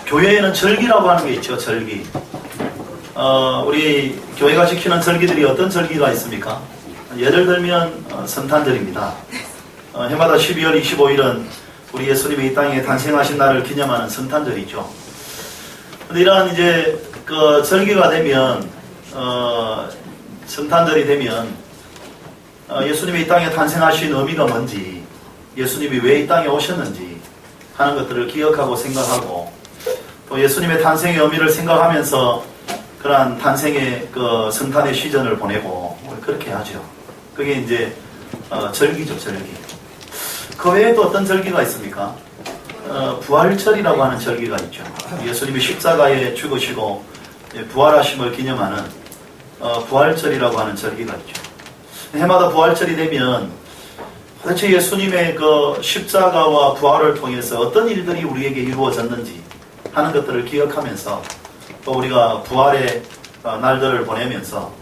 교회에는 절기라고 하는 게 있죠. 절기. 우리 교회가 지키는 절기들이 어떤 절기가 있습니까? 예를 들면 성탄절입니다. 해마다 12월 25일은 우리 예수님이 이 땅에 탄생하신 날을 기념하는 성탄절이죠. 근데 이러한 이제 그 절기가 되면 성탄절이 되면 예수님이 이 땅에 탄생하신 의미가 뭔지, 예수님이 왜 이 땅에 오셨는지 하는 것들을 기억하고 생각하고, 또 예수님의 탄생의 의미를 생각하면서 그러한 탄생의 그 성탄의 시즌을 보내고 그렇게 하죠. 그게 이제 절기죠, 절기. 그 외에 또 어떤 절기가 있습니까? 부활절이라고 하는 절기가 있죠. 예수님이 십자가에 죽으시고 부활하심을 기념하는 부활절이라고 하는 절기가 있죠. 해마다 부활절이 되면 도대체 예수님의 그 십자가와 부활을 통해서 어떤 일들이 우리에게 이루어졌는지 하는 것들을 기억하면서, 또 우리가 부활의 날들을 보내면서,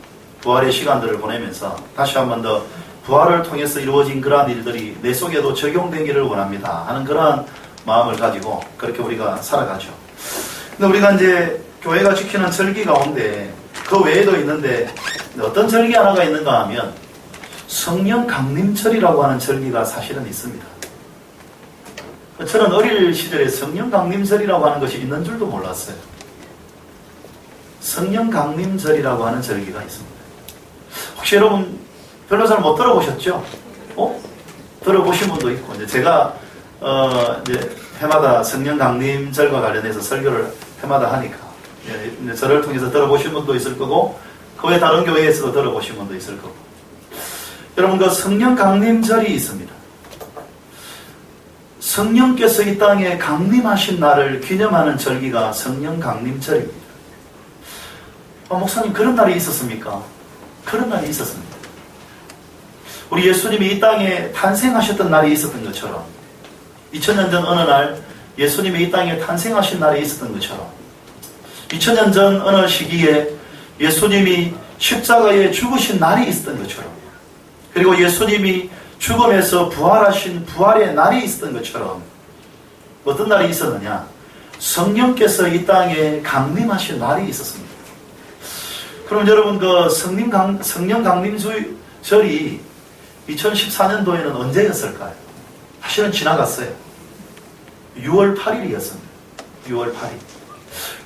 부활의 시간들을 보내면서 다시 한 번 더 부활을 통해서 이루어진 그러한 일들이 내 속에도 적용되기를 원합니다 하는 그러한 마음을 가지고 그렇게 우리가 살아가죠. 근데 우리가 이제 교회가 지키는 절기 가운데 그 외에도 있는데 어떤 절기 하나가 있는가 하면 성령 강림절이라고 하는 절기가 사실은 있습니다. 저는 어릴 시절에 성령 강림절이라고 하는 것이 있는 줄도 몰랐어요. 성령 강림절이라고 하는 절기가 있습니다. 혹시 여러분 별로 잘 못 들어보셨죠? 들어보신 분도 있고, 이제 제가 이제 해마다 성령 강림절과 관련해서 설교를 해마다 하니까 이제 저를 통해서 들어보신 분도 있을 거고, 그 외 다른 교회에서도 들어보신 분도 있을 거고. 여러분, 그 성령 강림절이 있습니다. 성령께서 이 땅에 강림하신 날을 기념하는 절기가 성령 강림절입니다. 목사님, 그런 날이 있었습니까? 그런 날이 있었습니다. 우리 예수님이 이 땅에 탄생하셨던 날이 있었던 것처럼, 2000년 전 어느 날 예수님이 이 땅에 탄생하신 날이 있었던 것처럼, 2000년 전 어느 시기에 예수님이 십자가에 죽으신 날이 있었던 것처럼, 그리고 예수님이 죽음에서 부활하신 부활의 날이 있었던 것처럼, 어떤 날이 있었느냐? 성령께서 이 땅에 강림하신 날이 있었습니다. 그럼 여러분, 그 성령 강림절이 2014년도에는 언제였을까요? 사실은 지나갔어요. 6월 8일이었습니다. 6월 8일.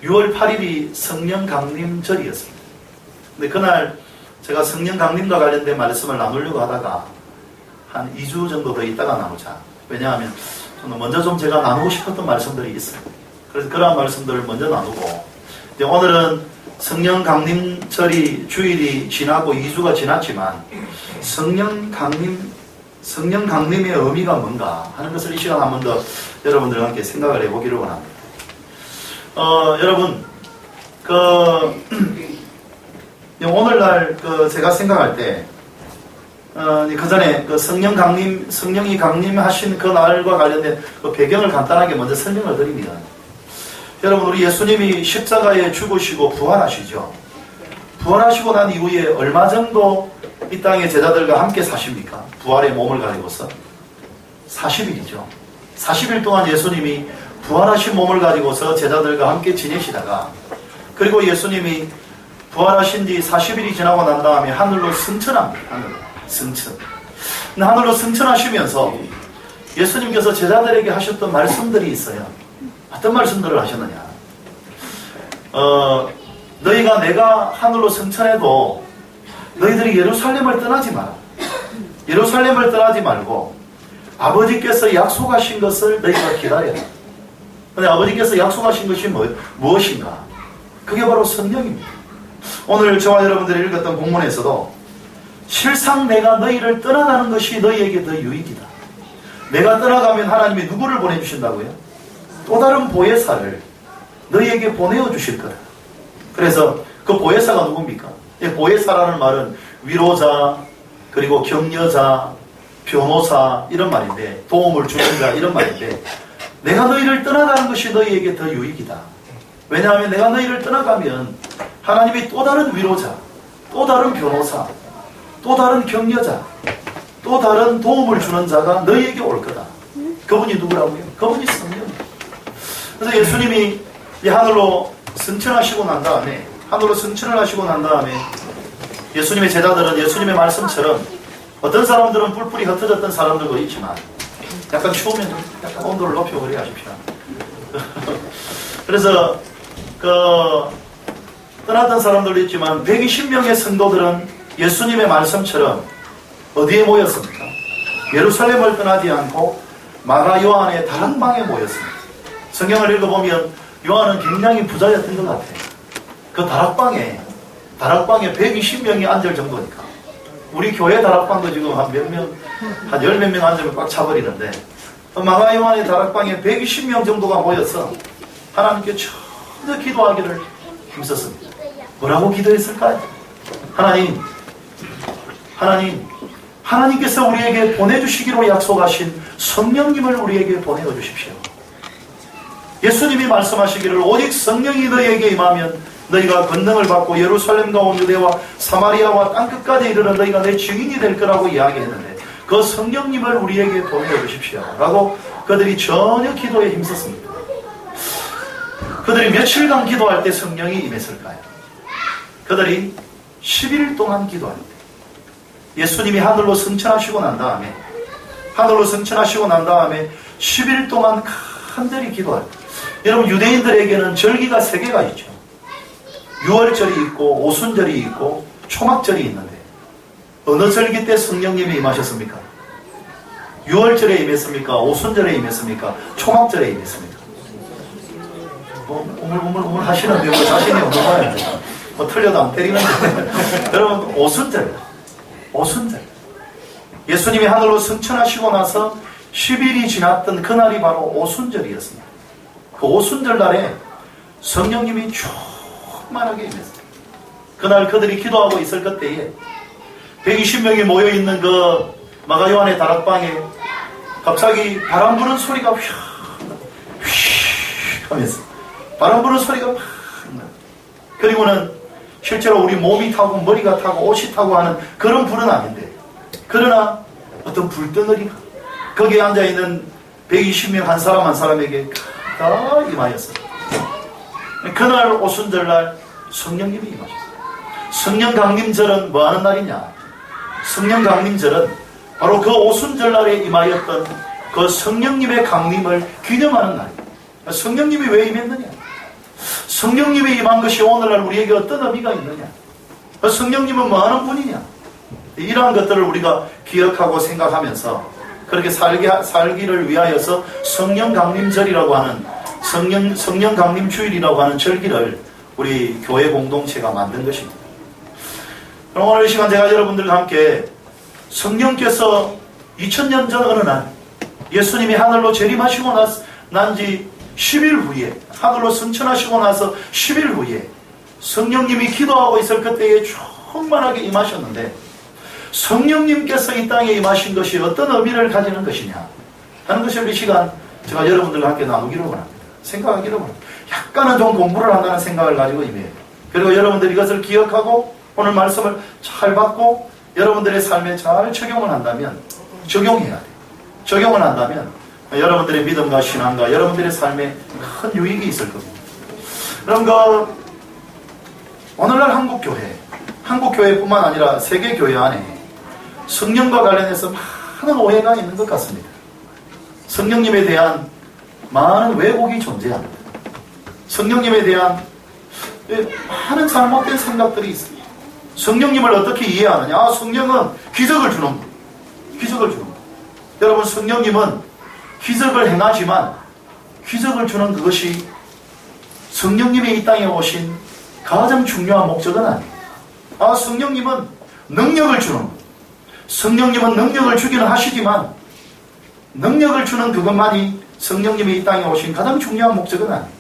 6월 8일이 성령 강림절이었습니다. 근데 그날 제가 성령 강림과 관련된 말씀을 나누려고 하다가 한 2주 정도 더 있다가 나누자. 왜냐하면 저는 먼저 좀 제가 나누고 싶었던 말씀들이 있어요. 그래서 그러한 말씀들을 먼저 나누고, 이제 오늘은 성령 강림절이 주일이 지나고 2주가 지났지만 성령 강림의 의미가 뭔가 하는 것을 이 시간 한 번 더 여러분들과 함께 생각을 해보기를 원합니다. 여러분, 오늘날 제가 생각할 때, 그 전에 성령이 강림하신 그 날과 관련된 그 배경을 간단하게 먼저 설명을 드립니다. 여러분, 우리 예수님이 십자가에 죽으시고 부활하시죠. 부활하시고 난 이후에 얼마 정도 이 땅의 제자들과 함께 사십니까? 부활의 몸을 가지고서 40일이죠. 40일 동안 예수님이 부활하신 몸을 가지고서 제자들과 함께 지내시다가, 그리고 예수님이 부활하신 뒤 40일이 지나고 난 다음에 하늘로 승천합니다. 하늘로 승천. 하늘로 승천하시면서 예수님께서 제자들에게 하셨던 말씀들이 있어요. 어떤 말씀들을 하셨느냐? 너희가 내가 하늘로 승천해도 너희들이 예루살렘을 떠나지 마라. 예루살렘을 떠나지 말고 아버지께서 약속하신 것을 너희가 기다려라. 근데 아버지께서 약속하신 것이 무엇인가? 그게 바로 성령입니다. 오늘 저와 여러분들이 읽었던 본문에서도 실상 내가 너희를 떠나가는 것이 너희에게 더 유익이다. 내가 떠나가면 하나님이 누구를 보내주신다고요? 또 다른 보혜사를 너희에게 보내어 주실 거다. 그래서 그 보혜사가 누굽니까? 보혜사라는 말은 위로자, 그리고 격려자, 변호사 이런 말인데, 도움을 주는 자 이런 말인데, 내가 너희를 떠나가는 것이 너희에게 더 유익이다. 왜냐하면 내가 너희를 떠나가면 하나님이 또 다른 위로자, 또 다른 변호사, 또 다른 격려자, 또 다른 도움을 주는 자가 너희에게 올 거다. 그분이 누구라고요? 그분이 성령. 그래서 예수님이 이 하늘로 승천하시고 난 다음에, 하늘로 승천을 하시고 난 다음에 예수님의 제자들은 예수님의 말씀처럼 어떤 사람들은 뿔뿔이 흩어졌던 사람들도 있지만 약간 추우면 약간 온도를 높여버려 하십시오. 그래서 떠났던 사람들도 있지만 120명의 성도들은 예수님의 말씀처럼 어디에 모였습니까? 예루살렘을 떠나지 않고 마가 요한의 다락방에 모였습니다. 성경을 읽어보면 요한은 굉장히 부자였던 것 같아요. 그 다락방에 120명이 앉을 정도니까. 우리 교회 다락방도 지금 한 몇 명, 한 열 몇 명 앉으면 꽉 차버리는데, 마가 요한의 다락방에 120명 정도가 모여서 하나님께 전혀 기도하기를 힘썼습니다. 뭐라고 기도했을까요? 하나님께서 우리에게 보내주시기로 약속하신 성령님을 우리에게 보내어 주십시오. 예수님이 말씀하시기를 오직 성령이 너희에게 임하면 너희가 권능을 받고 예루살렘과 온 유대와 사마리아와 땅끝까지 이르러 너희가 내 증인이 될 거라고 이야기했는데 그 성령님을 우리에게 보내어 주십시오 라고 그들이 전혀 기도에 힘썼습니다. 그들이 며칠간 기도할 때 성령이 임했을까요? 그들이 10일 동안 기도할 때 예수님이 하늘로 승천하시고 난 다음에 10일 동안 간절히 기도할 때, 여러분 유대인들에게는 절기가 3개가 있죠. 유월절이 있고 오순절이 있고 초막절이 있는데 어느 절기 때 성령님이 임하셨습니까? 유월절에 임했습니까? 오순절에 임했습니까? 초막절에 임했습니까? 우물우물 하시는데 뭐 자신이 없는 거예요. 뭐 틀려도 안 때리는데 여러분 오순절 예수님이 하늘로 승천하시고 나서 10일이 지났던 그날이 바로 오순절이었습니다. 그 오순절 날에 성령님이 충만하게 임했습니다. 그날 그들이 기도하고 있을 그때에 120명이 모여있는 그 마가 요한의 다락방에 갑자기 바람 부는 소리가 휘 하면서 바람 부는 소리가 팍 나요. 그리고는 실제로 우리 몸이 타고 머리가 타고 옷이 타고 하는 그런 불은 아닌데, 그러나 어떤 불덩어리가 거기에 앉아있는 120명 한 사람 한 사람에게 다 임하였어요. 그날 오순절날 성령님이 임하셨어요. 성령 강림절은 뭐 하는 날이냐? 성령 강림절은 바로 그 오순절날에 임하였던 그 성령님의 강림을 기념하는 날이에요. 성령님이 왜 임했느냐? 성령님이 임한 것이 오늘날 우리에게 어떤 의미가 있느냐? 성령님은 뭐 하는 분이냐? 이러한 것들을 우리가 기억하고 생각하면서 그렇게 살기를 위하여서 성령 강림절이라고 하는 성령 강림 주일이라고 하는 절기를 우리 교회 공동체가 만든 것입니다. 그럼 오늘 이 시간 제가 여러분들과 함께 성령께서 2000년 전 어느 날 예수님이 하늘로 재림하시고 난지 10일 후에, 하늘로 승천하시고 나서 10일 후에 성령님이 기도하고 있을 그때에 충만하게 임하셨는데, 성령님께서 이 땅에 임하신 것이 어떤 의미를 가지는 것이냐 하는 것을 이 시간 제가 여러분들과 함께 나누기로 원합니다. 생각하기로 원합니다. 약간은 좀 공부를 한다는 생각을 가지고 임해요. 그리고 여러분들이 이것을 기억하고 오늘 말씀을 잘 받고 여러분들의 삶에 잘 적용을 한다면, 적용해야 돼요. 적용을 한다면 여러분들의 믿음과 신앙과 여러분들의 삶에 큰 유익이 있을 겁니다. 그럼 오늘날 한국교회뿐만 아니라 세계교회 안에 성령과 관련해서 많은 오해가 있는 것 같습니다. 성령님에 대한 많은 왜곡이 존재합니다. 성령님에 대한 많은 잘못된 생각들이 있습니다. 성령님을 어떻게 이해하느냐? 성령은 기적을 주는 분. 기적을 주는 분. 여러분, 성령님은 기적을 행하지만 기적을 주는 그것이 성령님이 이 땅에 오신 가장 중요한 목적은 아니에요. 성령님은 능력을 주는 분. 성령님은 능력을 주기는 하시지만 능력을 주는 그것만이 성령님이 이 땅에 오신 가장 중요한 목적은 아니에요.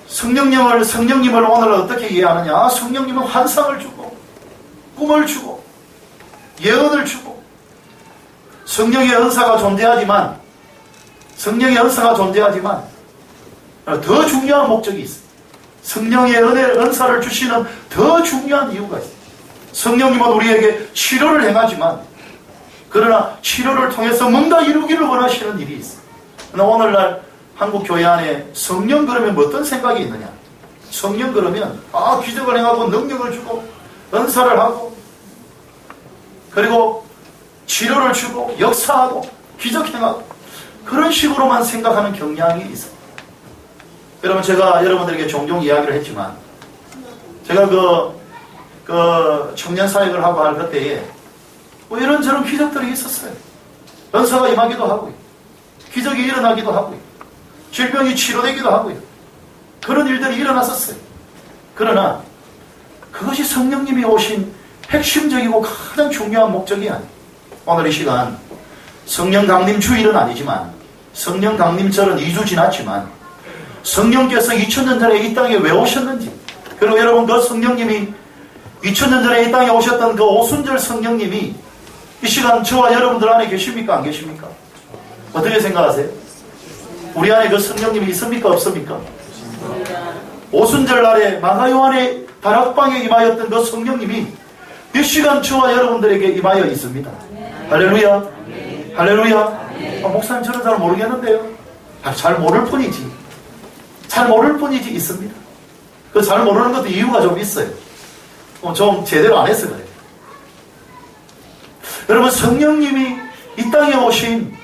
성령님을 오늘 어떻게 이해하느냐? 성령님은 환상을 주고 꿈을 주고 예언을 주고 성령의 은사가 존재하지만 더 중요한 목적이 있어요. 성령의 은사를 주시는 더 중요한 이유가 있어요. 성령님은 우리에게 치료를 행하지만 그러나 치료를 통해서 뭔가 이루기를 원하시는 일이 있어요. 그러나 오늘날 한국 교회 안에 성령 그러면 뭐 어떤 생각이 있느냐? 성령 그러면 기적을 행하고 능력을 주고 은사를 하고 그리고 치료를 주고 역사하고 기적 행하고 그런 식으로만 생각하는 경향이 있어요. 여러분, 제가 여러분들에게 종종 이야기를 했지만 제가 그 청년 사역을 하고 할 그때에 뭐 이런저런 기적들이 있었어요. 은사가 임하기도 하고요. 기적이 일어나기도 하고요. 질병이 치료되기도 하고요. 그런 일들이 일어났었어요. 그러나 그것이 성령님이 오신 핵심적이고 가장 중요한 목적이 아니에요. 오늘 이 시간 성령 강림 주일은 아니지만 성령 강림절은 2주 지났지만 성령께서 2000년 전에 이 땅에 왜 오셨는지, 그리고 여러분 그 성령님이 2000년 전에 이 땅에 오셨던 그 오순절 성령님이 이 시간 저와 여러분들 안에 계십니까? 안 계십니까? 어떻게 생각하세요? 우리 안에 그 성령님이 있습니까? 없습니까? 오순절 날에 마가요한의 다락방에 임하였던 그 성령님이 이 시간 저와 여러분들에게 임하여 있습니다. 할렐루야. 할렐루야. 목사님 저는 잘 모르겠는데요. 잘 모를 뿐이지. 잘 모를 뿐이지 있습니다. 그 잘 모르는 것도 이유가 좀 있어요. 좀 제대로 안 해서 그래요. 여러분, 성령님이 이 땅에 오신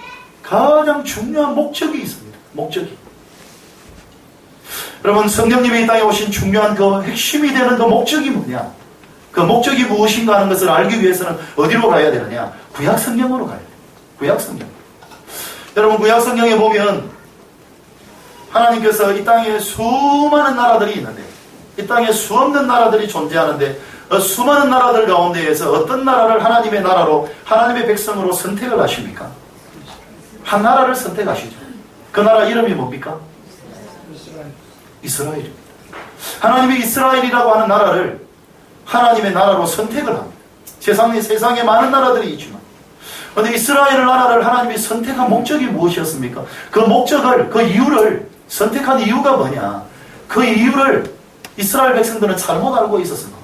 가장 중요한 목적이 있습니다. 목적이. 여러분, 성령님이 이 땅에 오신 중요한 그 핵심이 되는 그 목적이 뭐냐? 그 목적이 무엇인가 하는 것을 알기 위해서는 어디로 가야 되느냐? 구약 성경으로 가야 돼요. 구약 성경. 여러분, 구약 성경에 보면 하나님께서 이 땅에 수많은 나라들이 있는데, 이 땅에 수없는 나라들이 존재하는데, 수많은 나라들 가운데에서 어떤 나라를 하나님의 나라로, 하나님의 백성으로 선택을 하십니까? 한 나라를 선택하시죠. 그 나라 이름이 뭡니까? 이스라엘입니다. 하나님이 이스라엘이라고 하는 나라를 하나님의 나라로 선택을 합니다. 세상에 많은 나라들이 있지만, 그런데 이스라엘 나라를 하나님이 선택한 목적이 무엇이었습니까? 그 목적을, 그 이유를, 선택한 이유가 뭐냐? 그 이유를 이스라엘 백성들은 잘못 알고 있었습니다.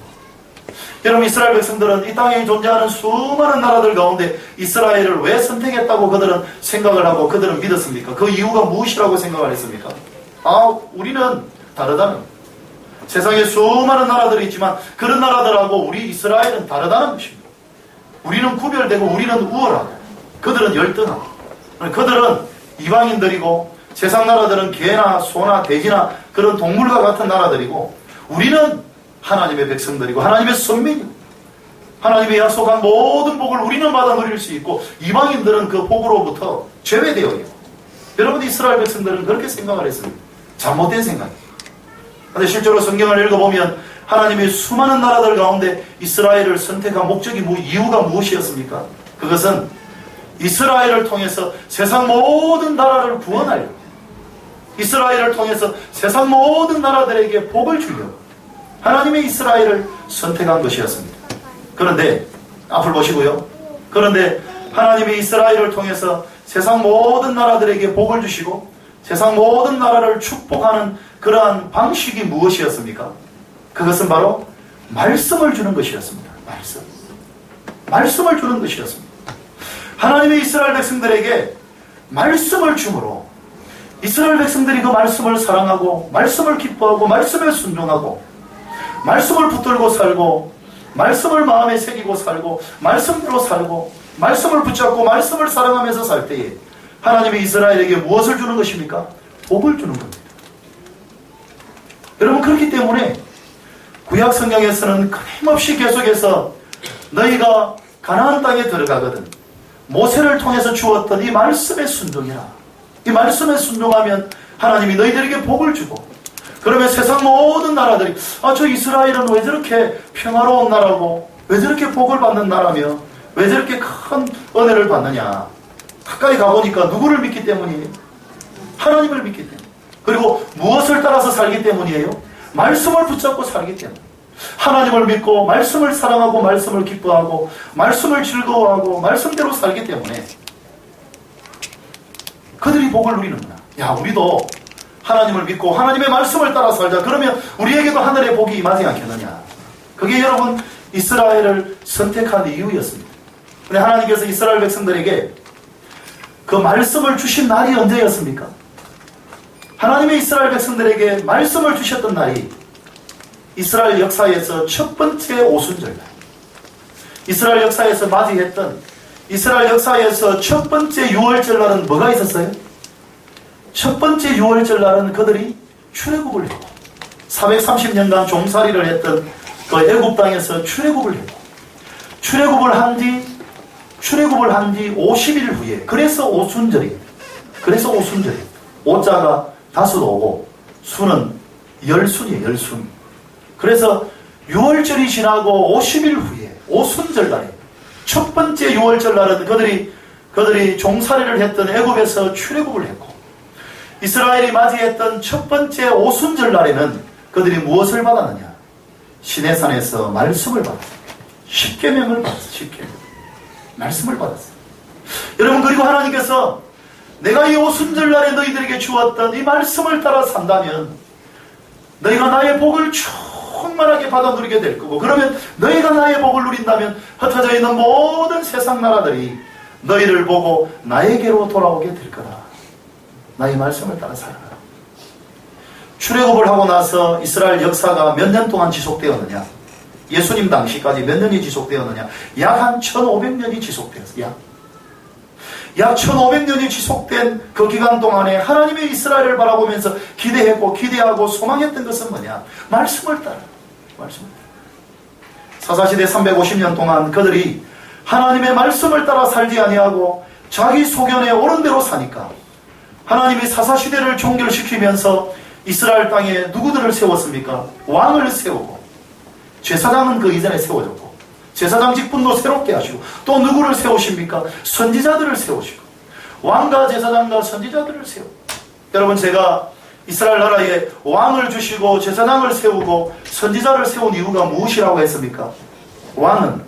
여러분, 이스라엘 백성들은 이 땅에 존재하는 수많은 나라들 가운데 이스라엘을 왜 선택했다고 그들은 생각을 하고 그들은 믿었습니까? 그 이유가 무엇이라고 생각을 했습니까? 우리는 다르다는, 세상에 수많은 나라들이 있지만 그런 나라들하고 우리 이스라엘은 다르다는 것입니다. 우리는 구별되고 우리는 우월하고 그들은 열등하고, 그들은 이방인들이고 세상 나라들은 개나 소나 돼지나 그런 동물과 같은 나라들이고 우리는 하나님의 백성들이고 하나님의 선민이고 하나님의 약속한 모든 복을 우리는 받아 누릴 수 있고 이방인들은 그 복으로부터 제외되어 있고, 여러분, 이스라엘 백성들은 그렇게 생각을 했습니다. 잘못된 생각이에요. 그런데 실제로 성경을 읽어보면 하나님이 수많은 나라들 가운데 이스라엘을 선택한 목적이 이유가 무엇이었습니까? 그것은 이스라엘을 통해서 세상 모든 나라를 구원하려고, 이스라엘을 통해서 세상 모든 나라들에게 복을 주려고 하나님의 이스라엘을 선택한 것이었습니다. 그런데 앞을 보시고요. 그런데 하나님이 이스라엘을 통해서 세상 모든 나라들에게 복을 주시고 세상 모든 나라를 축복하는 그러한 방식이 무엇이었습니까? 그것은 바로 말씀을 주는 것이었습니다. 말씀을 주는 것이었습니다. 하나님의 이스라엘 백성들에게 말씀을 주므로 이스라엘 백성들이 그 말씀을 사랑하고 말씀을 기뻐하고 말씀에 순종하고 말씀을 붙들고 살고 말씀을 마음에 새기고 살고 말씀대로 살고 말씀을 붙잡고 말씀을 사랑하면서 살 때에 하나님이 이스라엘에게 무엇을 주는 것입니까? 복을 주는 겁니다. 여러분, 그렇기 때문에 구약 성경에서는 끊임없이 계속해서 너희가 가나안 땅에 들어가거든 모세를 통해서 주었던 이 말씀에 순종해라. 이 말씀에 순종하면 하나님이 너희들에게 복을 주고, 그러면 세상 모든 나라들이 저 이스라엘은 왜 저렇게 평화로운 나라고 왜 저렇게 복을 받는 나라며 왜 저렇게 큰 은혜를 받느냐. 가까이 가보니까 누구를 믿기 때문이에요? 하나님을 믿기 때문에. 그리고 무엇을 따라서 살기 때문이에요? 말씀을 붙잡고 살기 때문에. 하나님을 믿고 말씀을 사랑하고 말씀을 기뻐하고 말씀을 즐거워하고 말씀대로 살기 때문에 그들이 복을 누리는구나. 야, 우리도 하나님을 믿고 하나님의 말씀을 따라 살자. 그러면 우리에게도 하늘의 복이 임하지 않겠느냐. 그게 여러분 이스라엘을 선택한 이유였습니다. 근데 하나님께서 이스라엘 백성들에게 그 말씀을 주신 날이 언제였습니까? 하나님의 이스라엘 백성들에게 말씀을 주셨던 날이 이스라엘 역사에서 첫 번째 오순절 날, 이스라엘 역사에서 맞이했던 이스라엘 역사에서 첫 번째 유월절 날은 뭐가 있었어요? 첫 번째 유월절 날은 그들이 출애굽을 했고 430년간 종살이를 했던 그 애굽 땅에서 출애굽을 했고 출애굽을 한 뒤 50일 후에 그래서 오순절입니다. 그래서 오순절이에요. 오자가 다섯 오고 수는 열순이에요. 열순. 그래서 유월절이 지나고 50일 후에 오순절 날에 첫 번째 유월절 날은 그들이 종살이를 했던 애굽에서 출애굽을 했고 이스라엘이 맞이했던 첫 번째 오순절 날에는 그들이 무엇을 받았느냐? 시내산에서 말씀을 받았어요. 십계명을 받았어요. 십계명. 말씀을 받았어요. 여러분, 그리고 하나님께서 내가 이 오순절 날에 너희들에게 주었던 이 말씀을 따라 산다면 너희가 나의 복을 충만하게 받아 누리게 될 거고, 그러면 너희가 나의 복을 누린다면 흩어져 있는 모든 세상 나라들이 너희를 보고 나에게로 돌아오게 될 거다. 나의 말씀을 따라 살아라. 출애굽을 하고 나서 이스라엘 역사가 몇 년 동안 지속되었느냐? 예수님 당시까지 몇 년이 지속되었느냐? 약 한 1500년이 지속되었어요. 약 1500년이 지속된 그 기간 동안에 하나님의 이스라엘을 바라보면서 기대했고 기대하고 소망했던 것은 뭐냐? 말씀을 따라. 말씀을 따라. 사사시대 350년 동안 그들이 하나님의 말씀을 따라 살지 아니하고 자기 소견에 옳은 대로 사니까 하나님이 사사시대를 종결시키면서 이스라엘 땅에 누구들을 세웠습니까? 왕을 세우고 제사장은 그 이전에 세워졌고 제사장 직분도 새롭게 하시고 또 누구를 세우십니까? 선지자들을 세우시고 왕과 제사장과 선지자들을 세우고 여러분, 제가 이스라엘 나라에 왕을 주시고 제사장을 세우고 선지자를 세운 이유가 무엇이라고 했습니까? 왕은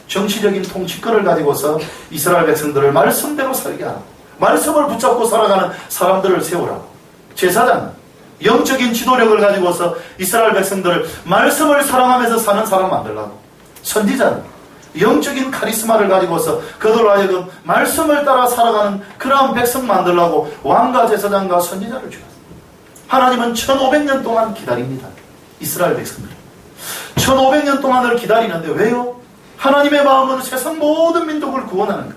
정치적인 통치권을 가지고서 이스라엘 백성들을 말씀대로 살게 하고 말씀을 붙잡고 살아가는 사람들을 세우라고, 제사장은 영적인 지도력을 가지고서 이스라엘 백성들을 말씀을 사랑하면서 사는 사람 만들라고, 선지자는 영적인 카리스마를 가지고서 그들로 하여금 말씀을 따라 살아가는 그러한 백성 만들라고 왕과 제사장과 선지자를 주었습니다. 하나님은 1500년 동안 기다립니다. 이스라엘 백성들 1500년 동안을 기다리는데 왜요? 하나님의 마음은 세상 모든 민족을 구원하는 것,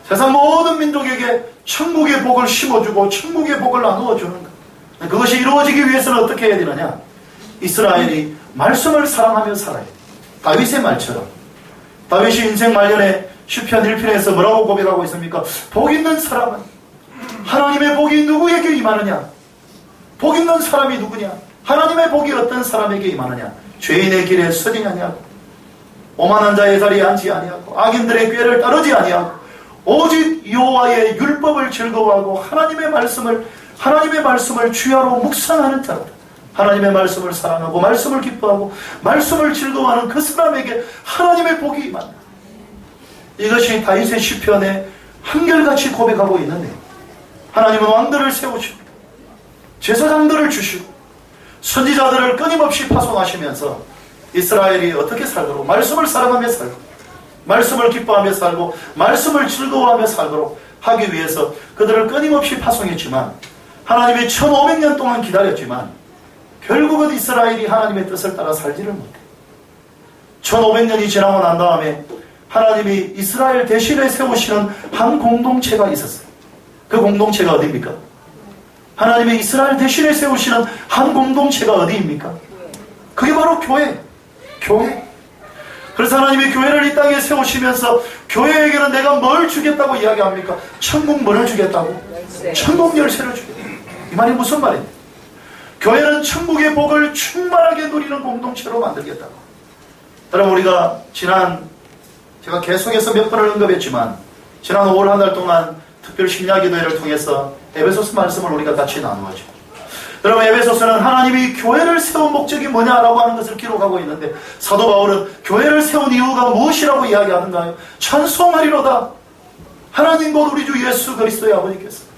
세상 모든 민족에게 천국의 복을 심어주고 천국의 복을 나누어 주는 것. 그것이 이루어지기 위해서는 어떻게 해야 되느냐? 이스라엘이 말씀을 사랑하며 살아야 돼요. 다윗의 말처럼. 다윗이 인생 말년에 시편 1편에서 뭐라고 고백하고 있습니까? 복 있는 사람은 하나님의 복이 누구에게 임하느냐? 복 있는 사람이 누구냐? 하나님의 복이 어떤 사람에게 임하느냐? 죄인의 길에 서지 아니하고 오만한 자의 자리에 앉지 아니하고 악인들의 꾀를 따르지 아니하고 오직 여호와의 율법을 즐거워하고 하나님의 말씀을 주야로 묵상하는 자다. 하나님의 말씀을 사랑하고 말씀을 기뻐하고 말씀을 즐거워하는 그 사람에게 하나님의 복이 임한다. 이것이 다윗의 시편에 한결같이 고백하고 있는데, 하나님은 왕들을 세우시고 제사장들을 주시고 선지자들을 끊임없이 파송하시면서 이스라엘이 어떻게 살도록 말씀을 사랑하며 살고 말씀을 기뻐하며 살고 말씀을 즐거워하며 살도록 하기 위해서 그들을 끊임없이 파송했지만, 하나님이 1500년 동안 기다렸지만 결국은 이스라엘이 하나님의 뜻을 따라 살지를 못해. 1500년이 지나고 난 다음에 하나님이 이스라엘 대신에 세우시는 한 공동체가 있었어요. 그 공동체가 어디입니까? 하나님이 이스라엘 대신에 세우시는 한 공동체가 어디입니까? 그게 바로 교회. 그래서 하나님이 교회를 이 땅에 세우시면서 교회에게는 내가 뭘 주겠다고 이야기합니까? 천국 뭐를 주겠다고? 천국 열쇠를 주겠다. 이 말이 무슨 말입니까? 교회는 천국의 복을 충만하게 누리는 공동체로 만들겠다고. 여러분, 우리가 제가 계속해서 몇 번을 언급했지만 지난 5월 한 달 동안 특별 심야기도회를 통해서 에베소서 말씀을 우리가 같이 나누었죠. 여러분, 에베소서는 하나님이 교회를 세운 목적이 뭐냐라고 하는 것을 기록하고 있는데, 사도 바울은 교회를 세운 이유가 무엇이라고 이야기하는가요? 찬송하리로다. 하나님 곧 우리 주 예수 그리스도의 아버지께서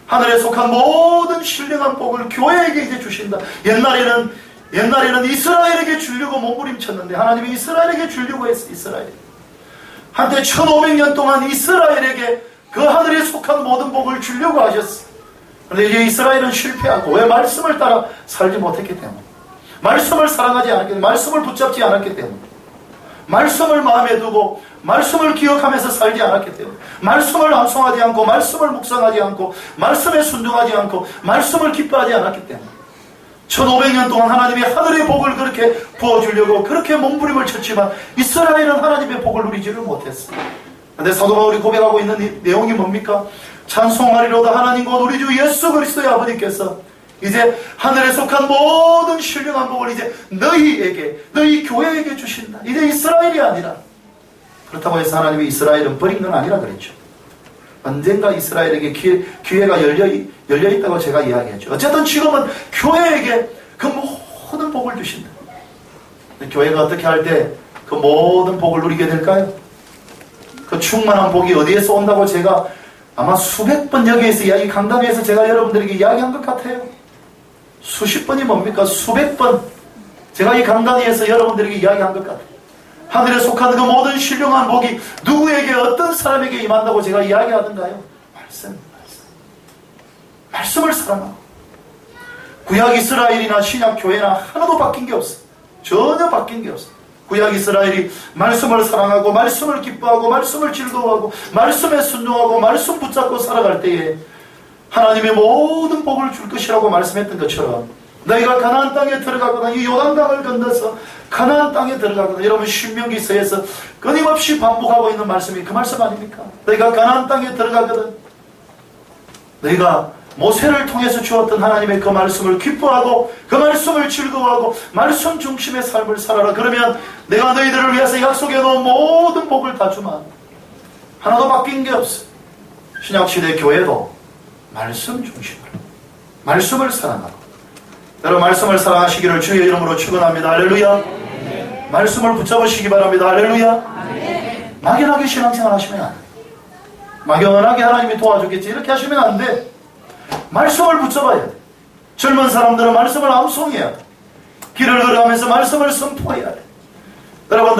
하늘에 속한 모든 신령한 복을 교회에게 이제 주신다. 옛날에는 이스라엘에게 주려고 몸부림쳤는데 하나님이 이스라엘에게 주려고 했어. 이스라엘. 한때 1500년 동안 이스라엘에게 그 하늘에 속한 모든 복을 주려고 하셨어. 그런데 이제 이스라엘은 실패하고, 왜? 말씀을 따라 살지 못했기 때문에. 말씀을 사랑하지 않았기 때문에, 말씀을 붙잡지 않았기 때문에, 말씀을 마음에 두고 말씀을 기억하면서 살지 않았기 때문에, 말씀을 암송하지 않고, 말씀을 묵상하지 않고, 말씀에 순종하지 않고, 말씀을 기뻐하지 않았기 때문에 1500년 동안 하나님이 하늘의 복을 그렇게 부어주려고 그렇게 몸부림을 쳤지만 이스라엘은 하나님의 복을 누리지를 못했어요. 그런데 사도 바울이 고백하고 있는 내용이 뭡니까? 찬송하리로다 하나님 곧 우리 주 예수 그리스도의 아버지께서 이제 하늘에 속한 모든 신령한 복을 이제 너희에게, 너희 교회에게 주신다. 이제 이스라엘이 아니라. 그렇다고 해서 하나님이 이스라엘은 버린 건 아니라 그랬죠. 언젠가 이스라엘에게 기회가 열려있다고 제가 이야기했죠. 어쨌든 지금은 교회에게 그 모든 복을 주신다. 교회가 어떻게 할 때 그 모든 복을 누리게 될까요? 그 충만한 복이 어디에서 온다고 제가 아마 수백 번 여기에서 강단에서 제가 여러분들에게 이야기한 것 같아요. 수십 번이 뭡니까? 수백 번 제가 이 강단에서 여러분들에게 이야기한 것 같아요. 하늘에 속한 그 모든 신령한 복이 누구에게, 어떤 사람에게 임한다고 제가 이야기하던가요? 말씀을 사랑하고. 구약 이스라엘이나 신약 교회나 하나도 바뀐 게 없어. 전혀 바뀐 게 없어. 구약 이스라엘이 말씀을 사랑하고, 말씀을 기뻐하고, 말씀을 즐거워하고, 말씀에 순종하고, 말씀 붙잡고 살아갈 때에 하나님의 모든 복을 줄 것이라고 말씀했던 것처럼, 너희가 가나안 땅에 들어가거나 이 요단강을 건너서 가나안 땅에 들어가거나, 여러분 신명기서에서 끊임없이 반복하고 있는 말씀이 그 말씀 아닙니까? 너희가 가나안 땅에 들어가거든, 너희가 모세를 통해서 주었던 하나님의 그 말씀을 기뻐하고 그 말씀을 즐거워하고 말씀 중심의 삶을 살아라. 그러면 내가 너희들을 위해서 약속해 놓은 모든 복을 다 주마. 하나도 바뀐 게 없어. 신약시대 교회도 말씀 중심으로 말씀을 사랑하고, 여러분 말씀을 사랑하시기를 주의 이름으로 축원합니다. 할렐루야. 말씀을 붙잡으시기 바랍니다. 할렐루야. 막연하게 신앙생활 하시면 안 돼. 막연하게 하나님이 도와주겠지 이렇게 하시면 안 돼. 말씀을 붙잡아야 돼. 젊은 사람들은 말씀을 암송해야 돼. 길을 걸어가면서 말씀을 선포해야 돼. 여러분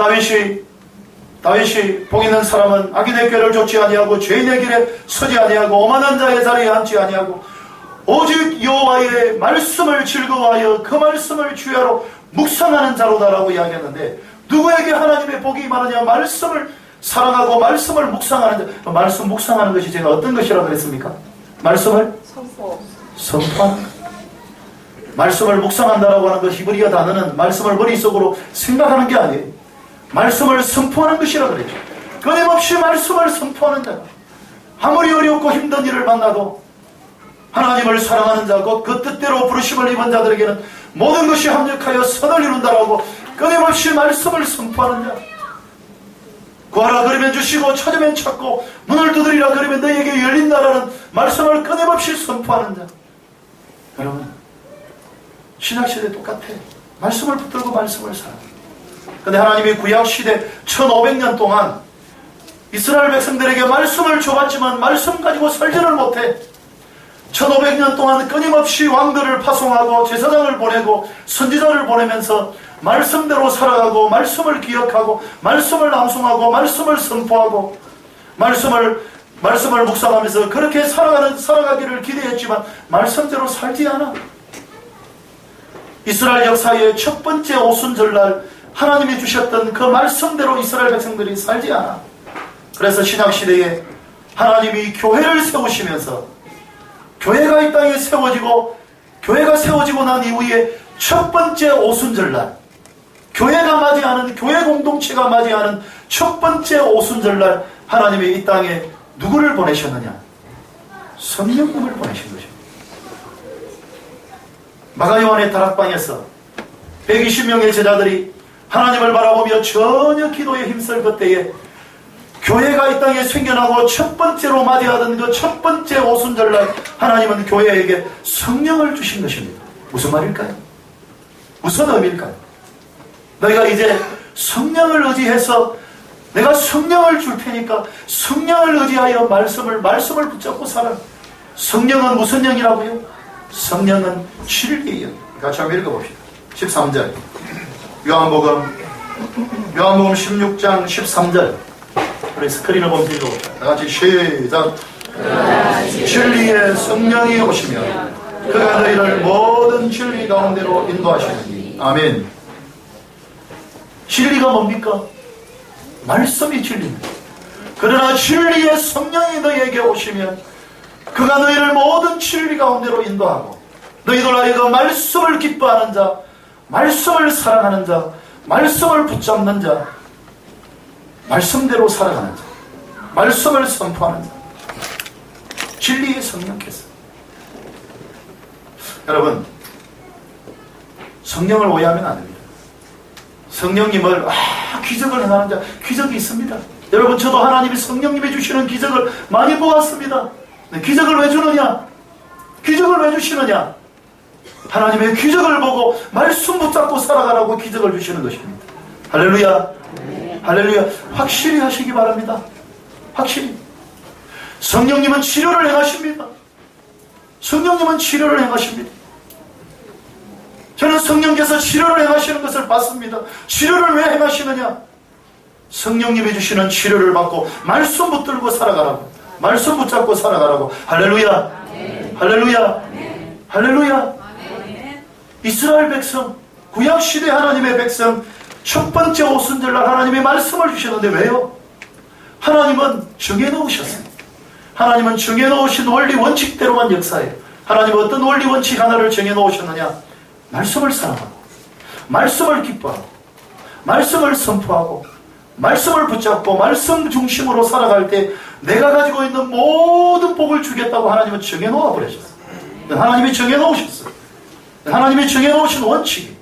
다윗이 복 있는 사람은 악인의 꾀를 좇지 아니하고 죄인의 길에 서지 아니하고 오만한 자의 자리에 앉지 아니하고 오직 여호와의 말씀을 즐거워하여 그 말씀을 주야로 묵상하는 자로다라고 이야기했는데, 누구에게 하나님의 복이 임하느냐? 말씀을 사랑하고 말씀을 묵상하는 자. 말씀 묵상하는 것이 제가 어떤 것이라고 그랬습니까? 말씀을 선포하는 것. 말씀을 묵상한다라고 하는 것, 히브리어 단어는 말씀을 머릿속으로 생각하는 게 아니에요. 말씀을 선포하는 것이라고 그랬죠. 끊임없이 말씀을 선포하는 자. 아무리 어렵고 힘든 일을 만나도 하나님을 사랑하는 자, 곧 그 뜻대로 부르심을 입은 자들에게는 모든 것이 합력하여 선을 이룬다라고 끊임없이 말씀을 선포하는 자. 구하라 그러면 주시고, 찾으면 찾고, 문을 두드리라 그러면 너희에게 열린다라는 말씀을 끊임없이 선포하는 자. 여러분 신약시대 똑같아. 말씀을 붙들고 말씀을 살아. 근데 하나님이 구약시대 1500년 동안 이스라엘 백성들에게 말씀을 줘봤지만 말씀 가지고 살지를 못해. 1500년 동안 끊임없이 왕들을 파송하고 제사장을 보내고 선지자를 보내면서 말씀대로 살아가고, 말씀을 기억하고, 말씀을 암송하고, 말씀을 선포하고, 말씀을 묵상하면서 그렇게 살아가기를 기대했지만 말씀대로 살지 않아. 이스라엘 역사의 첫 번째 오순절날 하나님이 주셨던 그 말씀대로 이스라엘 백성들이 살지 않아. 그래서 신약시대에 하나님이 교회를 세우시면서 교회가 이 땅에 교회가 세워지고 난 이후에 첫 번째 오순절날, 교회가 맞이하는, 교회 공동체가 맞이하는 첫 번째 오순절날 하나님이 이 땅에 누구를 보내셨느냐? 성령님을 보내신 것입니다. 마가요한의 다락방에서 120명의 제자들이 하나님을 바라보며 전혀 기도에 힘쓸 그때에 교회가 이 땅에 생겨나고 첫 번째로 맞이하던 그 첫 번째 오순절날 하나님은 교회에게 성령을 주신 것입니다. 무슨 말일까요? 무슨 의미일까요? 너희가 이제 성령을 의지해서 내가 성령을 줄 테니까 성령을 의지하여 말씀을 붙잡고 살아. 성령은 무슨 영이라고요? 성령은 진리의 영. 같이 한번 읽어봅시다. 13절 요한복음 16장 13절 우리 스크린을 보면서 읽어봅시다. 다 같이 시작. 진리의 성령이 오시면 그가 너희를 모든 진리 가운데로 인도하시느니. 아멘. 진리가 뭡니까? 말씀이 진리입니다. 그러나 진리의 성령이 너희에게 오시면 그가 너희를 모든 진리 가운데로 인도하고 너희들 하여금 말씀을 기뻐하는 자, 말씀을 사랑하는 자, 말씀을 붙잡는 자, 말씀대로 살아가는 자, 말씀을 선포하는 자, 진리의 성령께서. 여러분, 성령을 오해하면 안 됩니다. 성령님을 기적을 행하는 자, 기적이 있습니다. 여러분, 저도 하나님이 성령님이 주시는 기적을 많이 보았습니다. 기적을 왜 주느냐? 기적을 왜 주시느냐? 하나님의 기적을 보고 말씀 붙잡고 살아가라고 기적을 주시는 것입니다. 할렐루야. 할렐루야. 확실히 하시기 바랍니다. 확실히. 성령님은 치료를 행하십니다. 성령님은 치료를 행하십니다. 저는 성령께서 치료를 행하시는 것을 봤습니다. 치료를 왜 행하시느냐? 성령님이 주시는 치료를 받고 말씀 붙들고 살아가라고, 말씀 붙잡고 살아가라고. 할렐루야. 할렐루야. 할렐루야. 이스라엘 백성, 구약시대 하나님의 백성, 첫 번째 오순절날 하나님이 말씀을 주셨는데 왜요? 하나님은 정해놓으셨습니다. 하나님은 정해놓으신 원리 원칙대로만 역사해요. 하나님은 어떤 원리 원칙 하나를 정해놓으셨느냐? 말씀을 사랑하고, 말씀을 기뻐하고, 말씀을 선포하고, 말씀을 붙잡고 말씀 중심으로 살아갈 때 내가 가지고 있는 모든 복을 주겠다고 하나님은 정해놓아 버리셨어요. 하나님이 정해놓으셨어요. 하나님이 정해놓으신 원칙이,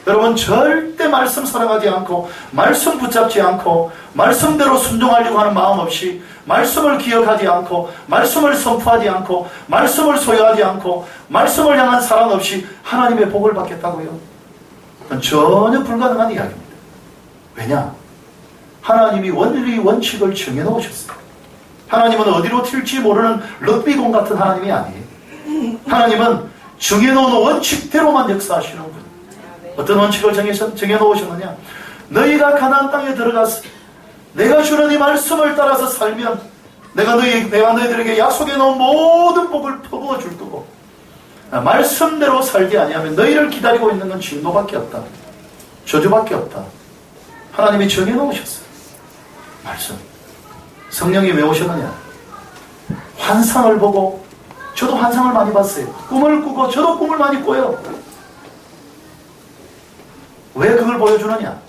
여러분 절대 말씀 사랑하지 않고 말씀 붙잡지 않고 말씀대로 순종하려고 하는 마음 없이 말씀을 기억하지 않고 말씀을 선포하지 않고 말씀을 소유하지 않고 말씀을 향한 사랑 없이 하나님의 복을 받겠다고요? 그건 전혀 불가능한 이야기입니다. 왜냐? 하나님이 원리 원칙을 정해놓으셨어요. 하나님은 어디로 튈지 모르는 럭비공 같은 하나님이 아니에요. 하나님은 정해놓은 원칙대로만 역사하시는 분. 어떤 원칙을 정해놓으셨느냐? 너희가 가나안 땅에 들어가서 내가 주는 이 말씀을 따라서 살면 내가 너희들에게 약속해 놓은 모든 복을 퍼부어 줄 거고, 말씀대로 살지 아니하면 너희를 기다리고 있는 건 진노밖에 없다, 저주밖에 없다. 하나님이 정해놓으셨어요. 말씀. 성령이 왜 오셨느냐? 환상을 보고, 저도 환상을 많이 봤어요. 꿈을 꾸고 저도 꿈을 많이 꿔요. 왜 그걸 보여주느냐?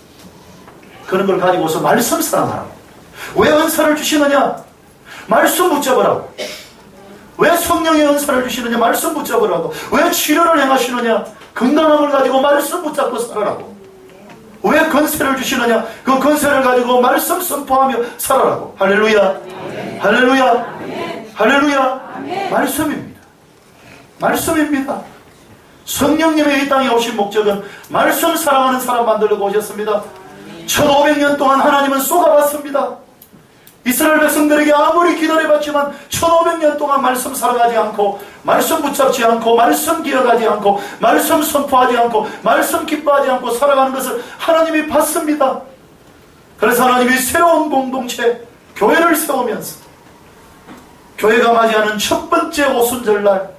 그런 걸 가지고서 말씀 사랑하라고. 왜 은사를 주시느냐? 말씀 붙잡으라고. 왜 성령의 은사를 주시느냐? 말씀 붙잡으라고. 왜 치료를 행하시느냐? 건강함을 가지고 말씀 붙잡고 살아라고. 왜 건세를 주시느냐? 그 건세를 가지고 말씀 선포하며 살아라고. 할렐루야. 할렐루야. 할렐루야. 말씀입니다. 말씀입니다. 성령님의 이 땅에 오신 목적은 말씀 사랑하는 사람 만들려고 오셨습니다. 1500년 동안 하나님은 쏘가봤습니다. 이스라엘 백성들에게 아무리 기다려봤지만 1500년 동안 말씀 사랑하지 않고 말씀 붙잡지 않고 말씀 기억하지 않고 말씀 선포하지 않고 말씀 기뻐하지 않고 살아가는 것을 하나님이 봤습니다. 그래서 하나님이 새로운 공동체 교회를 세우면서 교회가 맞이하는 첫 번째 오순절날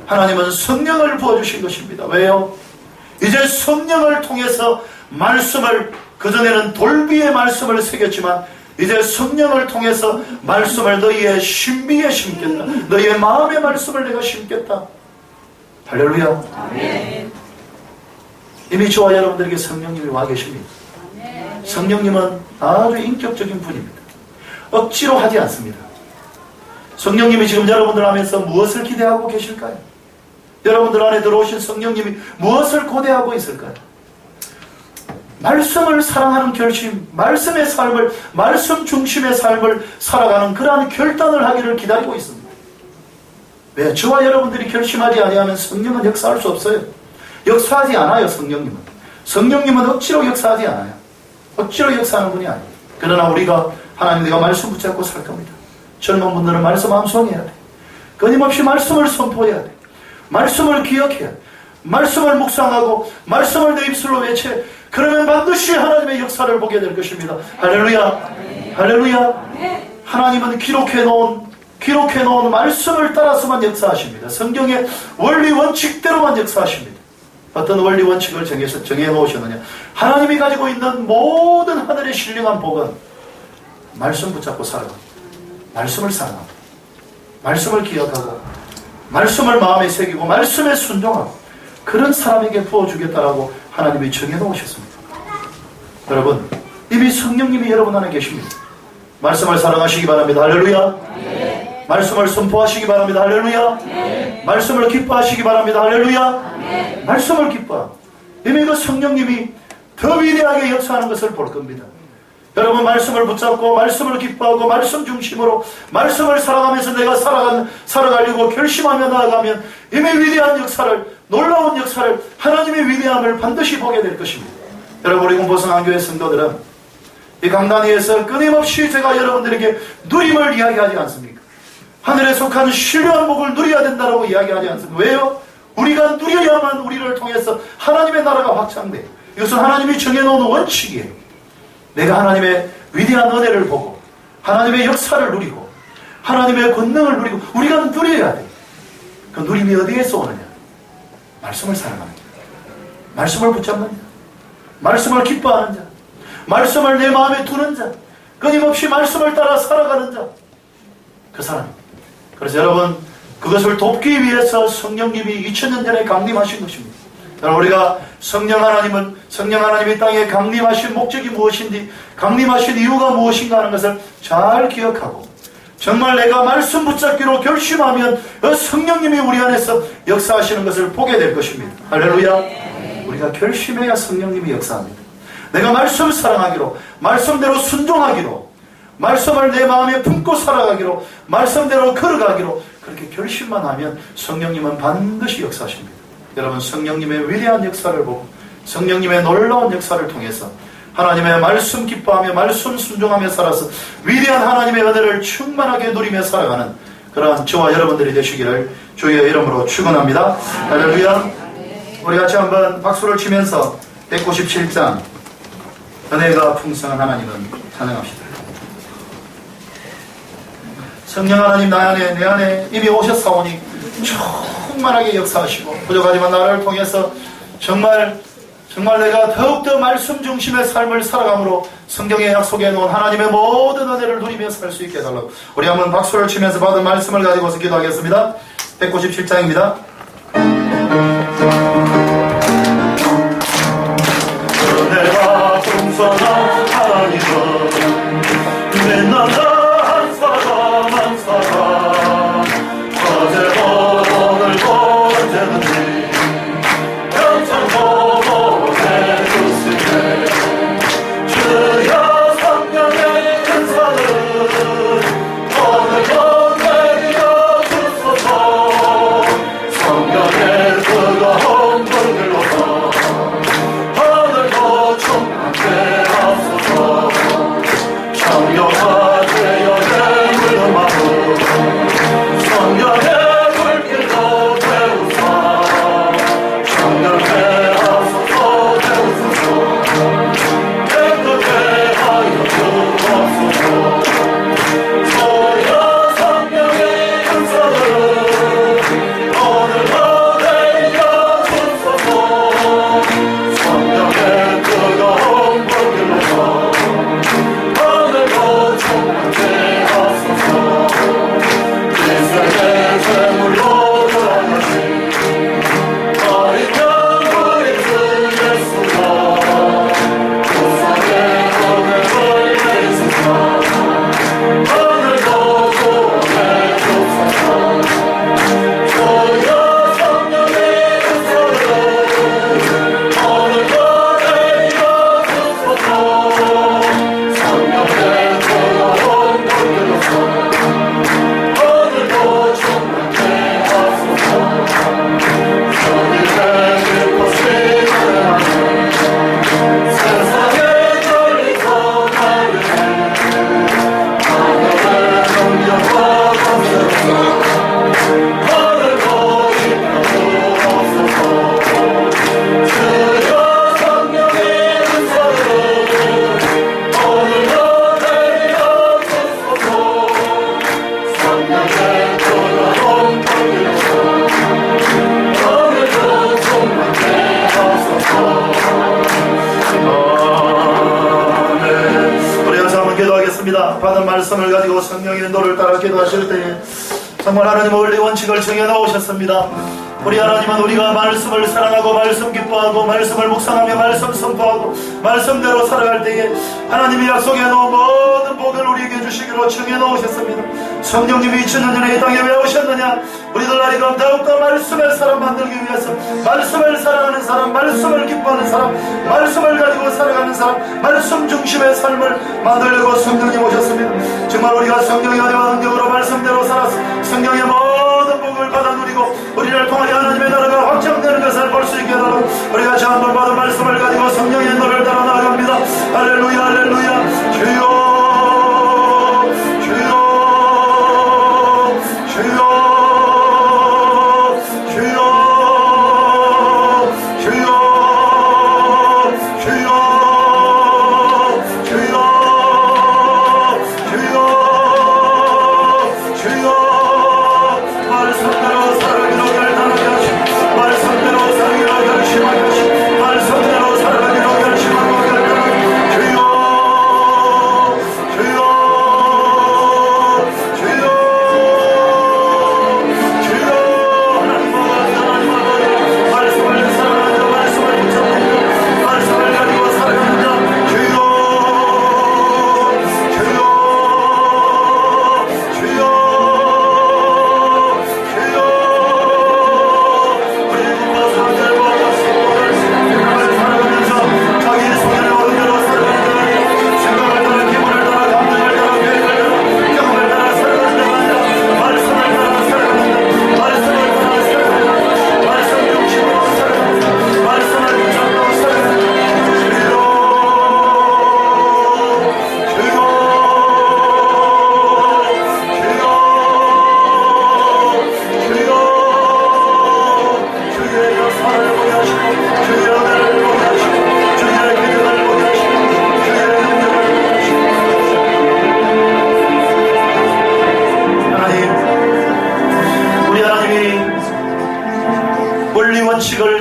하나님은 성령을 부어주신 것입니다. 왜요? 이제 성령을 통해서 말씀을, 그전에는 돌비의 말씀을 새겼지만 이제 성령을 통해서 말씀을 너희의 신비에 심겠다. 너희의 마음의 말씀을 내가 심겠다. 할렐루야. 아멘. 이미 저와 여러분들에게 성령님이 와 계십니다. 아멘. 성령님은 아주 인격적인 분입니다. 억지로 하지 않습니다. 성령님이 지금 여러분들 안에서 무엇을 기대하고 계실까요? 여러분들 안에 들어오신 성령님이 무엇을 고대하고 있을까요? 말씀을 사랑하는 결심, 말씀의 삶을, 말씀 중심의 삶을 살아가는 그러한 결단을 하기를 기다리고 있습니다. 왜? 저와 여러분들이 결심하지 아니하면 성령은 역사할 수 없어요. 역사하지 않아요. 성령님은. 성령님은 억지로 역사하지 않아요. 억지로 역사하는 분이 아니에요. 그러나 우리가 하나님, 내가 말씀 붙잡고 살 겁니다. 젊은 분들은 말씀 암송해야 돼. 끊임없이 말씀을 선포해야 돼. 말씀을 기억해야 돼. 말씀을 묵상하고 말씀을 내 입술로 외쳐. 그러면 반드시 하나님의 역사를 보게 될 것입니다. 할렐루야. 할렐루야. 하나님은 기록해놓은 말씀을 따라서만 역사하십니다. 성경의 원리 원칙대로만 역사하십니다. 어떤 원리 원칙을 정해놓으셨느냐. 하나님이 가지고 있는 모든 하늘의 신령한 복은 말씀 붙잡고 살아갑니다. 말씀을 사랑하고, 말씀을 기억하고, 말씀을 마음에 새기고, 말씀에 순종하고, 그런 사람에게 부어주겠다라고 하나님이 정해놓으셨습니다. 여러분, 이미 성령님이 여러분 안에 계십니다. 말씀을 사랑하시기 바랍니다. 할렐루야. 네. 말씀을 선포하시기 바랍니다. 할렐루야. 네. 말씀을 기뻐하시기 바랍니다. 할렐루야. 네. 말씀을 기뻐. 이미 그 성령님이 더 위대하게 역사하는 것을 볼 겁니다. 여러분, 말씀을 붙잡고 말씀을 기뻐하고 말씀 중심으로 말씀을 살아가면서 내가 살아가려고 결심하며 나아가면 이미 위대한 역사를, 놀라운 역사를, 하나님의 위대함을 반드시 보게 될 것입니다. 여러분, 우리 공보성안교회 성도들은 이 강단 위에서 끊임없이 제가 여러분들에게 누림을 이야기하지 않습니까? 하늘에 속한 신령한 복을 누려야 된다고 이야기하지 않습니까? 왜요? 우리가 누려야만 우리를 통해서 하나님의 나라가 확장돼요. 이것은 하나님이 정해놓은 원칙이에요. 내가 하나님의 위대한 은혜를 보고 하나님의 역사를 누리고 하나님의 권능을 누리고 우리가 누려야 돼요. 그 누림이 어디에서 오느냐? 말씀을 사랑하는 자, 말씀을 붙잡는 자, 말씀을 기뻐하는 자, 말씀을 내 마음에 두는 자, 끊임없이 말씀을 따라 살아가는 자, 그 사람. 그래서 여러분, 그것을 돕기 위해서 성령님이 2000년 전에 강림하신 것입니다. 여러분, 우리가 성령 하나님이 땅에 강림하신 목적이 무엇인지, 강림하신 이유가 무엇인가 하는 것을 잘 기억하고, 정말 내가 말씀 붙잡기로 결심하면 성령님이 우리 안에서 역사하시는 것을 보게 될 것입니다. 할렐루야. 우리가 결심해야 성령님이 역사합니다. 내가 말씀을 사랑하기로, 말씀대로 순종하기로, 말씀을 내 마음에 품고 살아가기로, 말씀대로 걸어가기로 그렇게 결심만 하면 성령님은 반드시 역사하십니다. 여러분, 성령님의 위대한 역사를 보고 성령님의 놀라운 역사를 통해서 하나님의 말씀 기뻐하며 말씀 순종하며 살아서 위대한 하나님의 은혜를 충만하게 누리며 살아가는 그러한 저와 여러분들이 되시기를 주의 이름으로 축원합니다. 할렐루야. 우리 같이 한번 박수를 치면서 197장 은혜가 풍성한 하나님은 찬양합시다. 성령 하나님, 내 안에 이미 오셨사오니 충만하게 역사하시고 부족하지만 나를 통해서 정말 내가 더욱더 말씀 중심의 삶을 살아감으로 성경에 약속해 놓은 하나님의 모든 은혜를 누리며 살 수 있게 해달라고 우리 한번 박수를 치면서 받은 말씀을 가지고서 기도하겠습니다. 197장입니다. 은혜가 풍성한 하나님은 맨날 한 사람 한 사람 어제도 오늘도 언제든지 영창 보내주시네. 주여 성령의 은사는 오늘도 내려 주소서. 성령의 뜨거운 불길로서 오늘도 충만케 하소서. 성령아 되어 내 물음하고 성령의 불길로 태우사. 성령의 하소서 태우소서. 깨끗게 하여 주옵소서. 주여 성령의 은사를 오늘도 내려 주소서. 성령의 뜨거운 불길로서 오늘도 충만케 하소서. 이 세계 제물로 돌아가신 어린 양 우리 주 예수가 구속의 은혜를 내리소서. 오늘도 구원해 주소서. 주여 성령의 은사를 오늘도 내려 주소서. 성령의 뜨거운 불길로서 오늘도 충만케 우리 여기서 한번 기도하겠습니다. 받은 말씀을 가지고 성령의 인도를 따라 기도하실 때에 정말 하나님은 원리 원칙을 정해놓으셨습니다. 우리 하나님은 우리가 말씀을 사랑하고 말씀 기뻐하고 말씀을 묵상하며 말씀 선포하고 말씀대로 살아갈 때에 하나님이 약속해 놓은 모든 복을 우리에게 주시기로 정해놓으셨습니다. 성령님이 2000년 전에 이 땅에 왜 오셨느냐? 우리들 아이가 더욱더 말씀의 사람 만들기 위해서 말씀을 사랑하는 사람, 말씀을 기뻐하는 사람, 말씀을 가지고 살아가는 사람, 말씀 중심의 삶을 만들려고 성령님 오셨습니다. 정말 우리가 성령의 은혜와 능력으로 말씀대로 살아서 성령의 모든 복을 받아 누리고 우리를 통하여 하나님의 나라가 확장되는 것을 볼 수 있게 하도록 우리가 지한번 받은 말씀을 가지고 성령의 인도를 따라 나아갑니다. 할렐루야 할렐루야. 주여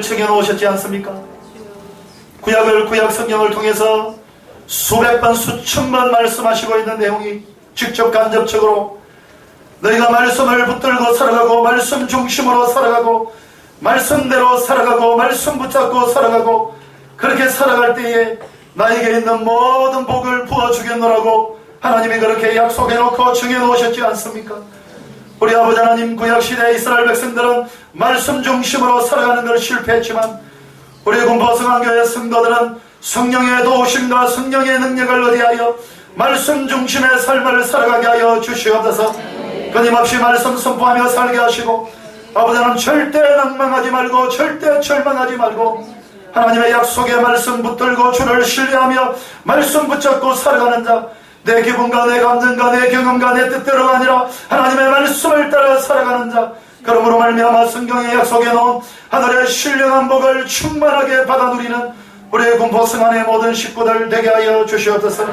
정해놓으셨지 않습니까? 구약 성경을 통해서 수백 번 수천 번 말씀하시고 있는 내용이 직접 간접적으로 너희가 말씀을 붙들고 살아가고 말씀 중심으로 살아가고 말씀대로 살아가고 말씀 붙잡고 살아가고 그렇게 살아갈 때에 나에게 있는 모든 복을 부어주겠노라고 하나님이 그렇게 약속해놓고 정해놓으셨지 않습니까? 우리 아버지 하나님, 구약시대 이스라엘 백성들은 말씀 중심으로 살아가는 걸 실패했지만 우리 군포성안교회 성도들은 성령의 도우심과 성령의 능력을 의지하여 말씀 중심의 삶을 살아가게 하여 주시옵소서. 끊임없이 말씀 선포하며 살게 하시고 아버지 하나님, 절대 낭망하지 말고 절대 절망하지 말고 하나님의 약속의 말씀 붙들고 주를 신뢰하며 말씀 붙잡고 살아가는 자, 내 기분과 내 감정과 내 경험과 내 뜻대로가 아니라 하나님의 말씀을 따라 살아가는 자, 그러므로 말미암아 성경에 약속해 놓은 하늘의 신령한 복을 충만하게 받아 누리는 우리의 군포성안의 모든 식구들 되게 하여 주시옵소서.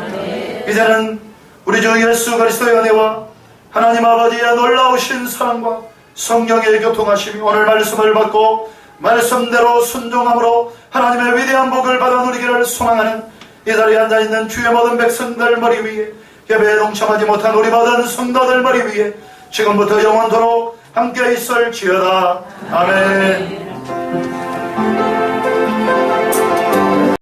이제는 우리 주 예수 그리스도의 은혜와 하나님 아버지의 놀라우신 사랑과 성령의 교통하심이 오늘 말씀을 받고 말씀대로 순종함으로 하나님의 위대한 복을 받아 누리기를 소망하는 이 자리에 앉아있는 주의 모든 백성들 머리 위에, 예배에 동참하지 못한 우리 모든 성도들 머리 위에 지금부터 영원토록 함께 있을지어다. 아멘.